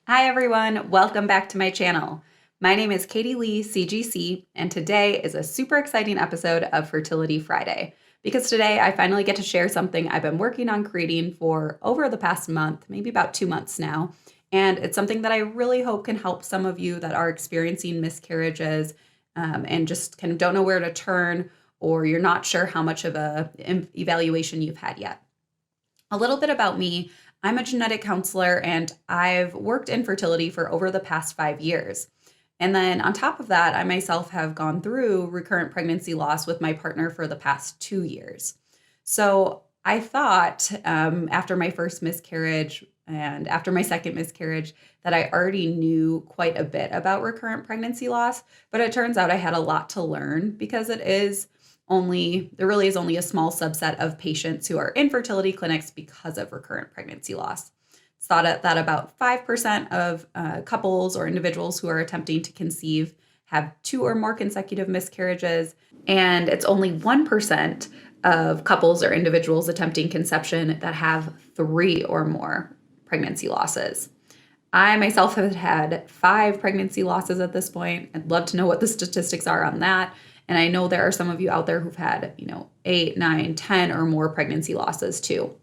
Hi everyone, welcome back to my channel. My name is Katie Lee, CGC, and today is a super exciting episode of Fertility Friday because today I finally get to share something I've been working on creating for over the past month, maybe about 2 months now. And it's something that I really hope can help some of you that are experiencing miscarriages and just kind of don't know where to turn, or you're not sure how much of a evaluation you've had yet. A little bit about me. I'm a genetic counselor and I've worked in fertility for over the past 5 years. And then on top of that, I myself have gone through recurrent pregnancy loss with my partner for the past 2 years. So I thought after my first miscarriage and after my second miscarriage that I already knew quite a bit about recurrent pregnancy loss, but it turns out I had a lot to learn because there really is only a small subset of patients who are in fertility clinics because of recurrent pregnancy loss. It's thought that about 5% of couples or individuals who are attempting to conceive have 2 or more consecutive miscarriages, and it's only 1% of couples or individuals attempting conception that have 3 or more pregnancy losses. I myself have had 5 pregnancy losses at this point. I'd love to know what the statistics are on that. And I know there are some of you out there who've had, 8, 9, 10 or more pregnancy losses too.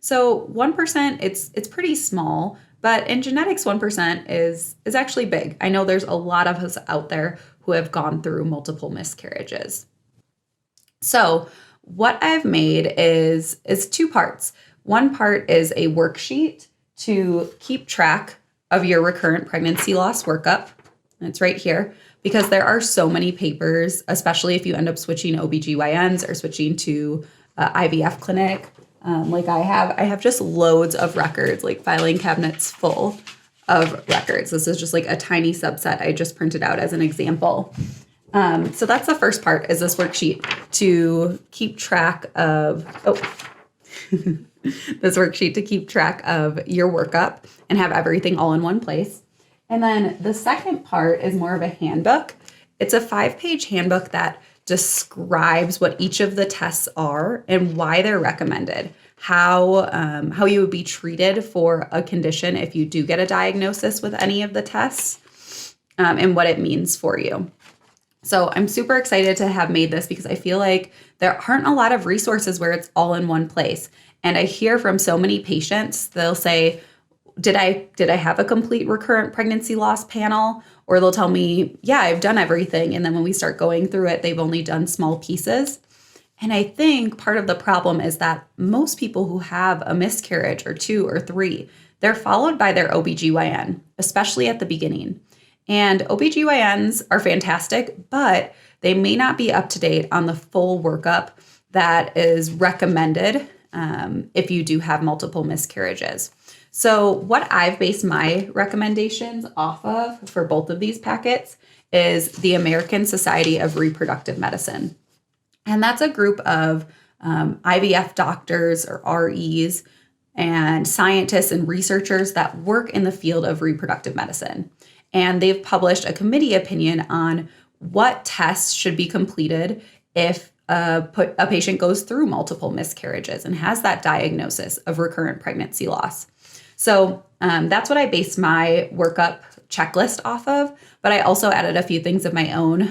So 1%, it's pretty small, but in genetics, 1% is actually big. I know there's a lot of us out there who have gone through multiple miscarriages. So what I've made is 2 parts. One part is a worksheet to keep track of your recurrent pregnancy loss workup. And it's right here. Because there are so many papers, especially if you end up switching OBGYNs or switching to IVF clinic, like I have. I have just loads of records, like filing cabinets full of records. This is just like a tiny subset I just printed out as an example. So that's the first part, is this worksheet to keep track of, this worksheet to keep track of your workup and have everything all in one place. And then the second part is more of a handbook. It's a 5-page handbook that describes what each of the tests are and why they're recommended, how you would be treated for a condition if you do get a diagnosis with any of the tests, and what it means for you. So I'm super excited to have made this because I feel like there aren't a lot of resources where it's all in one place. And I hear from so many patients, they'll say, did I have a complete recurrent pregnancy loss panel? Or they'll tell me, yeah, I've done everything. And then when we start going through it, they've only done small pieces. And I think part of the problem is that most people who have a miscarriage or 2 or 3, they're followed by their OBGYN, especially at the beginning. And OBGYNs are fantastic, but they may not be up to date on the full workup that is recommended if you do have multiple miscarriages. So what I've based my recommendations off of for both of these packets is the American Society of Reproductive Medicine. And that's a group of IVF doctors or REs and scientists and researchers that work in the field of reproductive medicine. And they've published a committee opinion on what tests should be completed if a patient goes through multiple miscarriages and has that diagnosis of recurrent pregnancy loss. So that's what I base my workup checklist off of, but I also added a few things of my own,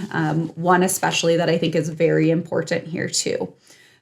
one especially that I think is very important here too.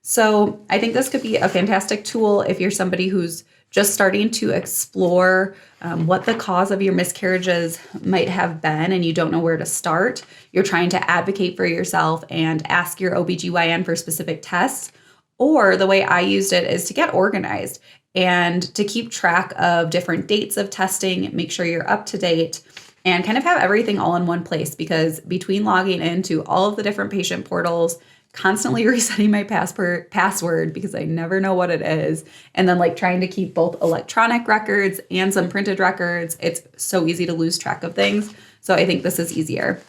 So I think this could be a fantastic tool if you're somebody who's just starting to explore what the cause of your miscarriages might have been and you don't know where to start. You're trying to advocate for yourself and ask your OBGYN for specific tests. Or the way I used it is to get organized and to keep track of different dates of testing, make sure you're up to date, and kind of have everything all in one place, because between logging into all of the different patient portals, constantly resetting my password because I never know what it is, and then like trying to keep both electronic records and some printed records, it's so easy to lose track of things. So I think this is easier.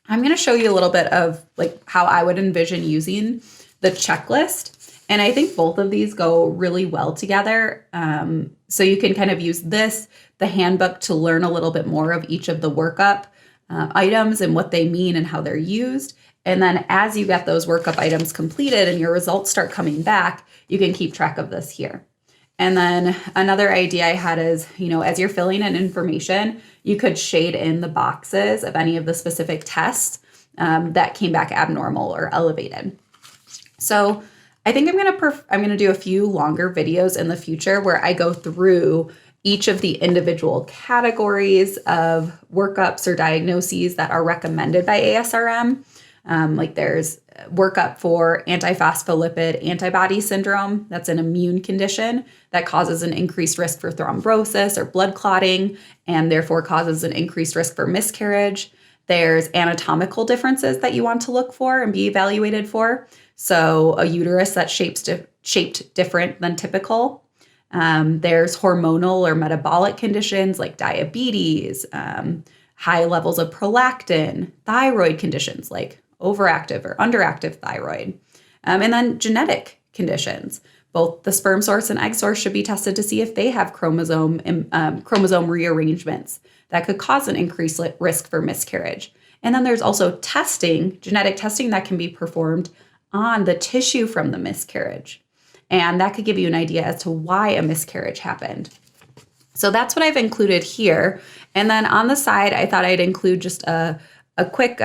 I'm going to show you a little bit of like how I would envision using the checklist. And I think both of these go really well together. So you can kind of use the handbook, to learn a little bit more of each of the workup items and what they mean and how they're used. And then as you get those workup items completed and your results start coming back, you can keep track of this here. And then another idea I had is, as you're filling in information, you could shade in the boxes of any of the specific tests that came back abnormal or elevated. So I think I'm gonna do a few longer videos in the future where I go through each of the individual categories of workups or diagnoses that are recommended by ASRM. Like there's workup for antiphospholipid antibody syndrome. That's an immune condition that causes an increased risk for thrombosis or blood clotting, and therefore causes an increased risk for miscarriage. There's anatomical differences that you want to look for and be evaluated for. So a uterus that's shaped different than typical. There's hormonal or metabolic conditions like diabetes, high levels of prolactin, thyroid conditions like overactive or underactive thyroid, and then genetic conditions. Both the sperm source and egg source should be tested to see if they have chromosome rearrangements that could cause an increased risk for miscarriage. And then there's also genetic testing that can be performed on the tissue from the miscarriage. And that could give you an idea as to why a miscarriage happened. So that's what I've included here. And then on the side, I thought I'd include just a quick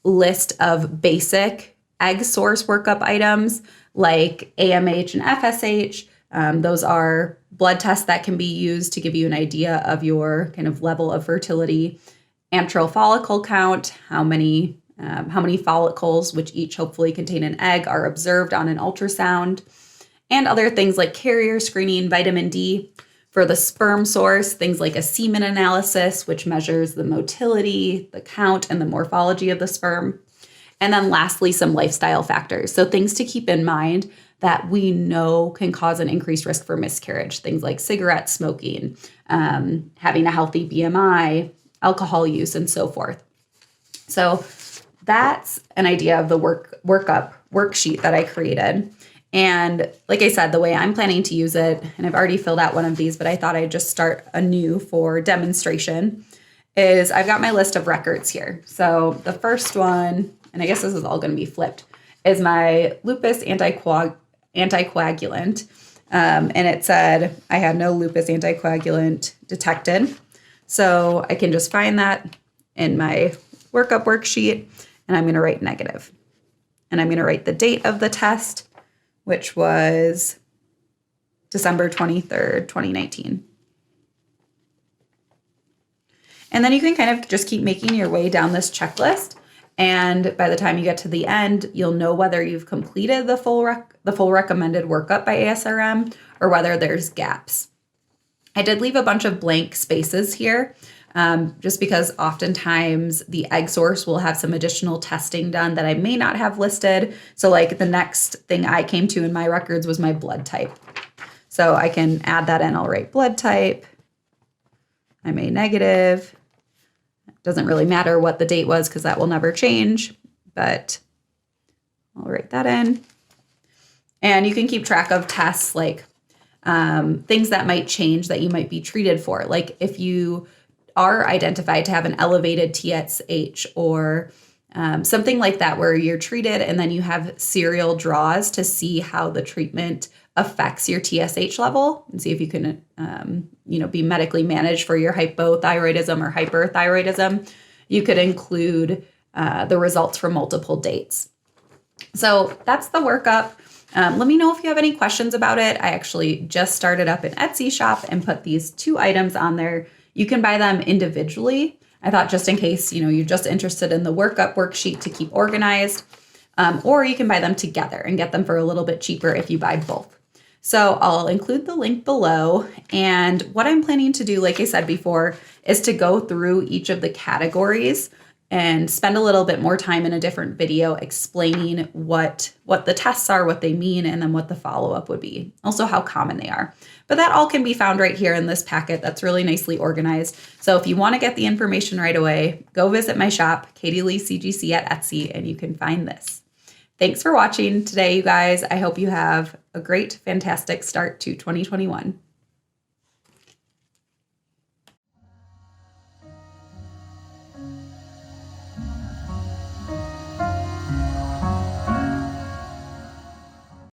list of basic egg source workup items like AMH and FSH. Those are blood tests that can be used to give you an idea of your kind of level of fertility. Antral follicle count, how many follicles, which each hopefully contain an egg, are observed on an ultrasound. And other things like carrier screening, vitamin D. For the sperm source, things like a semen analysis, which measures the motility, the count, and the morphology of the sperm. And then lastly, some lifestyle factors. So things to keep in mind that we know can cause an increased risk for miscarriage. Things like cigarette smoking, having a healthy BMI, alcohol use, and so forth. So that's an idea of the workup worksheet that I created. And like I said, the way I'm planning to use it, and I've already filled out one of these, but I thought I'd just start anew for demonstration, is I've got my list of records here. So the first one, and I guess this is all going to be flipped, is my lupus anticoagulant. And it said I had no lupus anticoagulant detected. So I can just find that in my workup worksheet, and I'm going to write negative. And I'm going to write the date of the test, which was December 23rd, 2019. And then you can kind of just keep making your way down this checklist. And by the time you get to the end, you'll know whether you've completed the full recommended workup by ASRM or whether there's gaps. I did leave a bunch of blank spaces here, just because oftentimes the egg source will have some additional testing done that I may not have listed. So like the next thing I came to in my records was my blood type. So I can add that in. I'll write blood type. I'm A negative. It doesn't really matter what the date was because that will never change, but I'll write that in. And you can keep track of tests like things that might change that you might be treated for. Like if you are identified to have an elevated TSH or something like that, where you're treated and then you have serial draws to see how the treatment affects your TSH level and see if you can, be medically managed for your hypothyroidism or hyperthyroidism. You could include the results from multiple dates. So that's the workup. Let me know if you have any questions about it. I actually just started up an Etsy shop and put these 2 items on there. You can buy them individually. I thought just in case, you're just interested in the workup worksheet to keep organized, or you can buy them together and get them for a little bit cheaper if you buy both. So I'll include the link below. And what I'm planning to do, like I said before, is to go through each of the categories and spend a little bit more time in a different video explaining what the tests are, what they mean, and then what the follow-up would be. Also how common they are. But that all can be found right here in this packet that's really nicely organized. So if you want to get the information right away, go visit my shop, Katie Lee CGC at Etsy, and you can find this. Thanks for watching today, you guys. I hope you have a great, fantastic start to 2021.